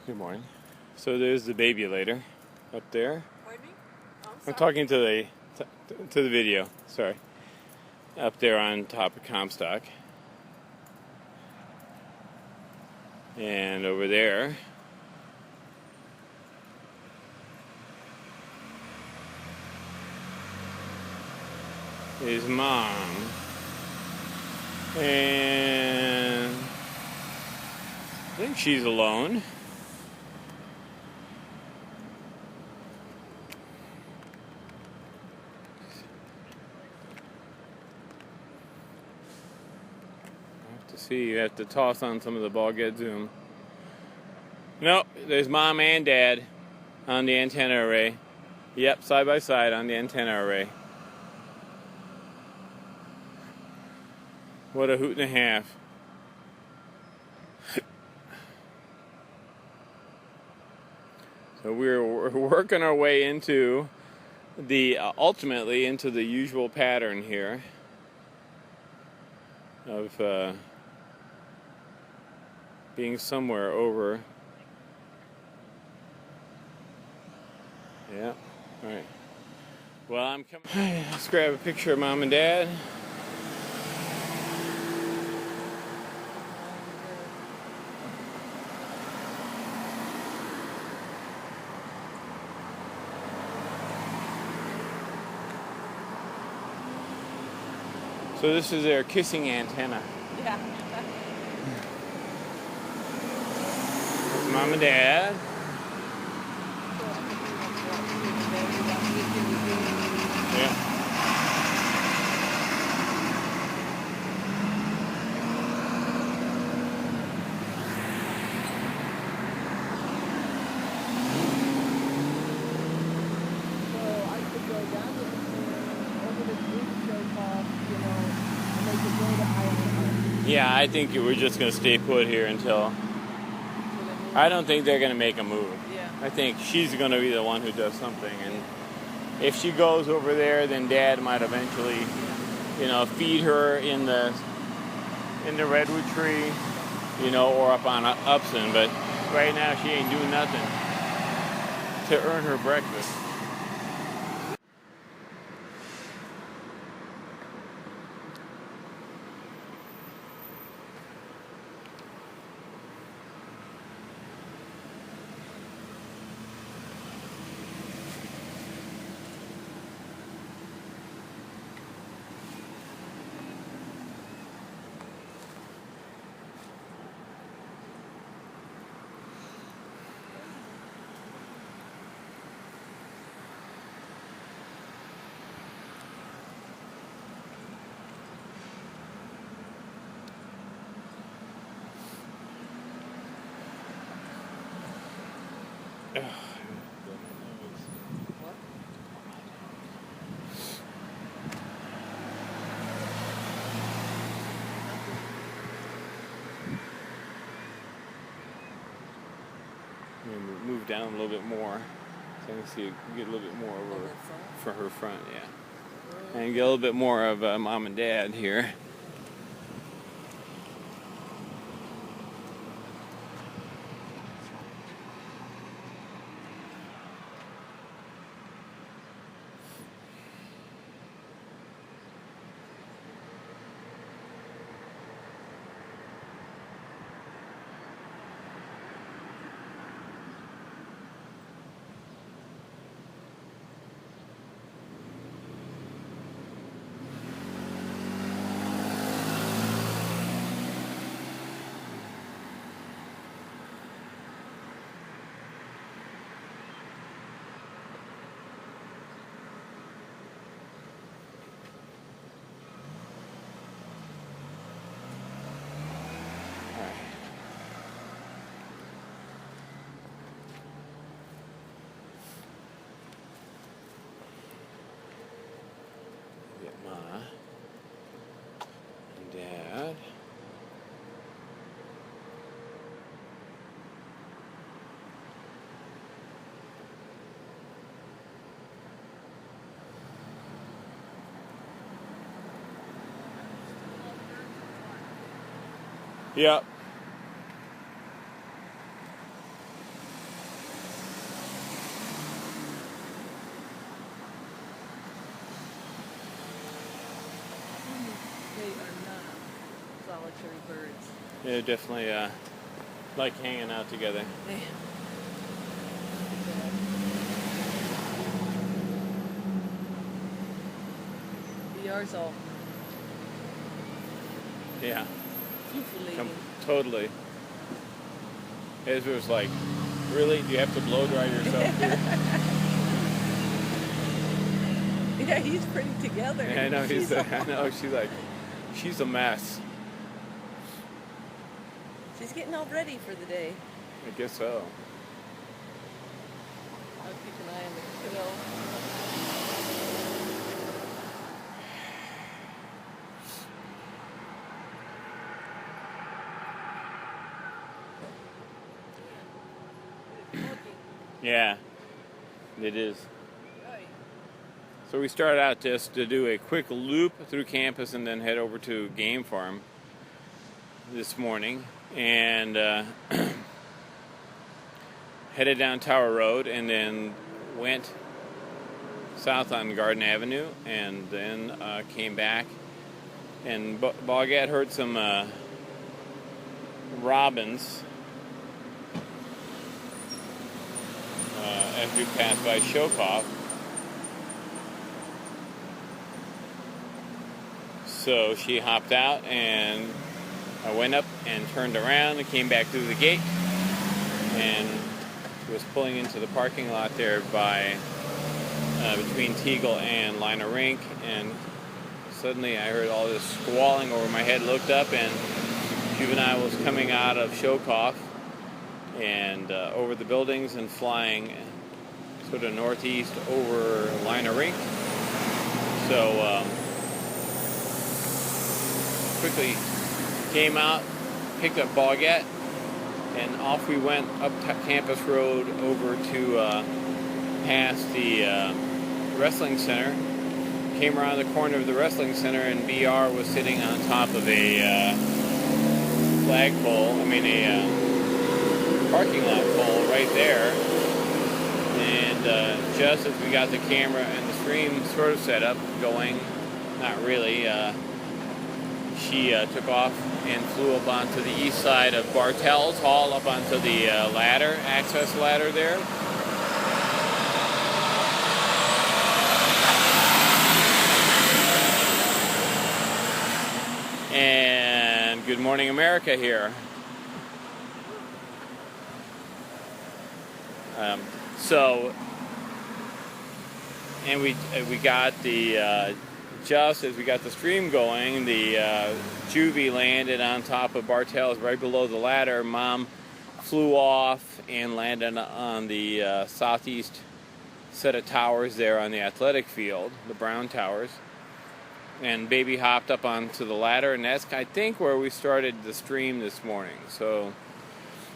Good morning. So there's the baby later up there. Pardon me? Oh, I'm I'm talking to the video. Sorry. Up there on top of Comstock. And over there is Mom. And I think she's alone. See, you have to toss on some of the ball get zoom. Nope, there's Mom and Dad on the antenna array. Yep, side by side on the antenna array. What a hoot and a half. So we're working our way into ultimately into the usual pattern here of being somewhere over. Yeah, all right. Well, I'm coming. Let's grab a picture of Mom and Dad. So this is their kissing antenna. Yeah. That's Mom and Dad. Yeah. Yeah, I think we're just going to stay put here until... I don't think they're going to make a move. Yeah. I think she's going to be the one who does something. And if she goes over there, then Dad might eventually, feed her in the redwood tree, or up on Upson. But right now she ain't doing nothing to earn her breakfast. Move down a little bit more, so I can see get a little bit more over for her front, yeah, and get a little bit more of Mom and Dad here. Get Ma and Dad. Yep. solitary birds. They're definitely like hanging out together. BR's all. Yeah. Fluffulating. Totally. Ezra's like, really? Do you have to blow dry yourself here? Yeah, he's pretty together. I know. I know. She's like, she's a mess. She's getting all ready for the day. I guess so. I'll keep an eye on the kiddo. Yeah, it is. Right. So we started out just to do a quick loop through campus and then head over to Game Farm this morning, and headed down Tower Road and then went south on Garden Avenue, and then came back, and Baguette heard some robins as we passed by Shokoff. So she hopped out, and I went up and turned around and came back through the gate, and was pulling into the parking lot there by between Teagle and Liner Rink, and suddenly I heard all this squalling over my head. Looked up, and Juvenile was coming out of Shokoff and over the buildings and flying sort of northeast over Liner Rink. So quickly came out, picked up Baguette, and off we went up Campus Road over to past the wrestling center. Came around the corner of the wrestling center, and BR was sitting on top of a flagpole, a parking lot pole right there. And just as we got the camera and the stream sort of set up, going, not really, she took off and flew up onto the east side of Bartell's Hall, up onto the ladder, access ladder there. And Good Morning America here. And we got the just as we got the stream going, the Juvie landed on top of Bartell's right below the ladder. Mom flew off and landed on the southeast set of towers there on the athletic field, the Brown Towers. And baby hopped up onto the ladder, and that's, I think, where we started the stream this morning. So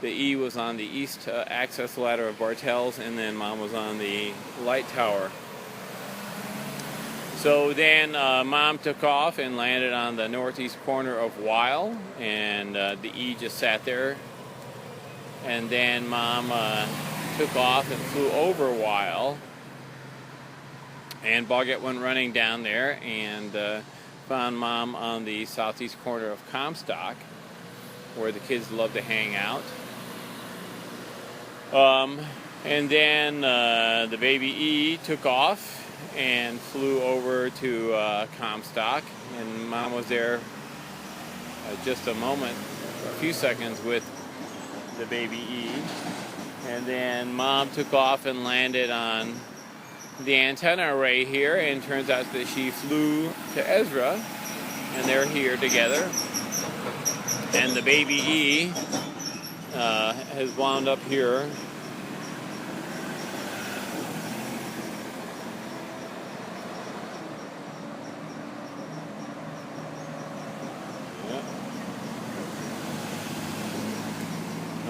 the E was on the east access ladder of Bartell's, and then Mom was on the light tower. So then Mom took off and landed on the northeast corner of Weil, and the E just sat there. And then Mom took off and flew over Weil, and Baguette went running down there and found Mom on the southeast corner of Comstock, where the kids love to hang out. And then the baby E took off and flew over to Comstock, and Mom was there just a few seconds with the baby E. And then Mom took off and landed on the antenna array here, and turns out that she flew to Ezra, and they're here together. And the baby E has wound up here.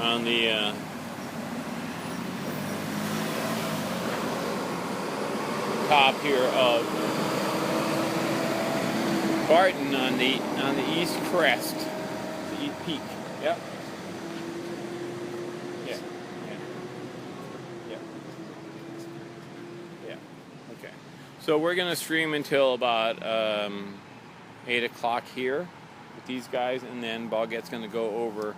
On the top here of Barton on the east crest, the east peak. Yep. Yeah. Yeah. Okay. So we're gonna stream until about 8 o'clock here, with these guys, and then Baguette's going to go over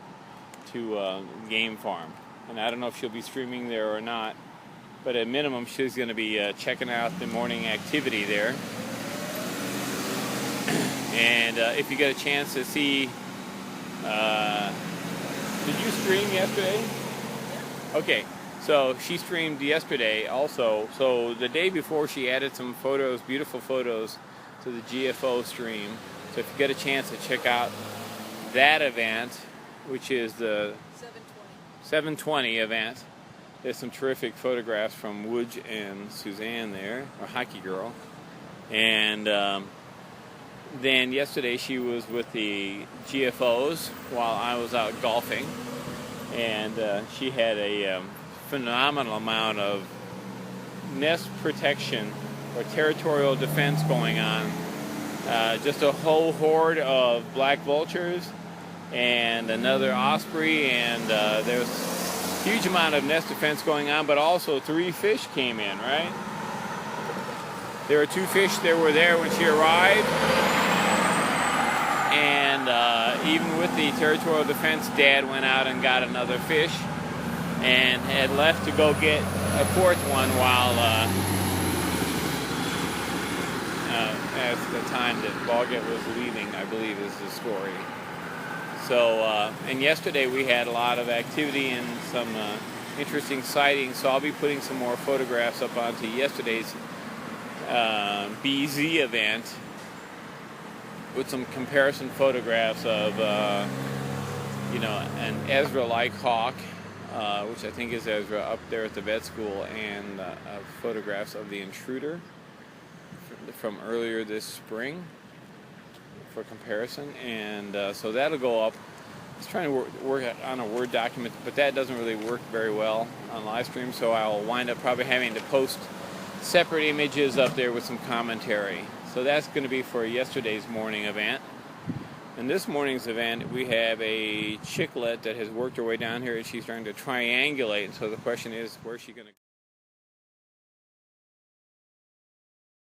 to Game Farm. And I don't know if she'll be streaming there or not, but at minimum she's going to be checking out the morning activity there. And if you get a chance to see, did you stream yesterday? Okay, so she streamed yesterday also. So the day before she added some photos, beautiful photos, to the GFO stream. So if you get a chance to check out that event, which is the 720 event, there's some terrific photographs from Woods and Suzanne there, our hockey girl. And then yesterday she was with the GFOs while I was out golfing. And she had a phenomenal amount of nest protection or territorial defense going on. Just a whole horde of black vultures and another osprey, and there's a huge amount of nest defense going on, but also 3 fish came in, right? There were 2 fish that were there when she arrived, and even with the territorial defense, Dad went out and got another fish and had left to go get a 4th one while at the time that Baguette was leaving, I believe is the story. So, and yesterday we had a lot of activity and some interesting sightings, so I'll be putting some more photographs up onto yesterday's BZ event with some comparison photographs of, an Ezra-like hawk, which I think is Ezra, up there at the vet school, and photographs of the intruder from earlier this spring for comparison. And so that'll go up. I was trying to work on a Word document, but that doesn't really work very well on live stream, so I'll wind up probably having to post separate images up there with some commentary. So that's going to be for yesterday's morning event. In this morning's event, we have a chicklet that has worked her way down here, and she's trying to triangulate. So the question is, where's she going to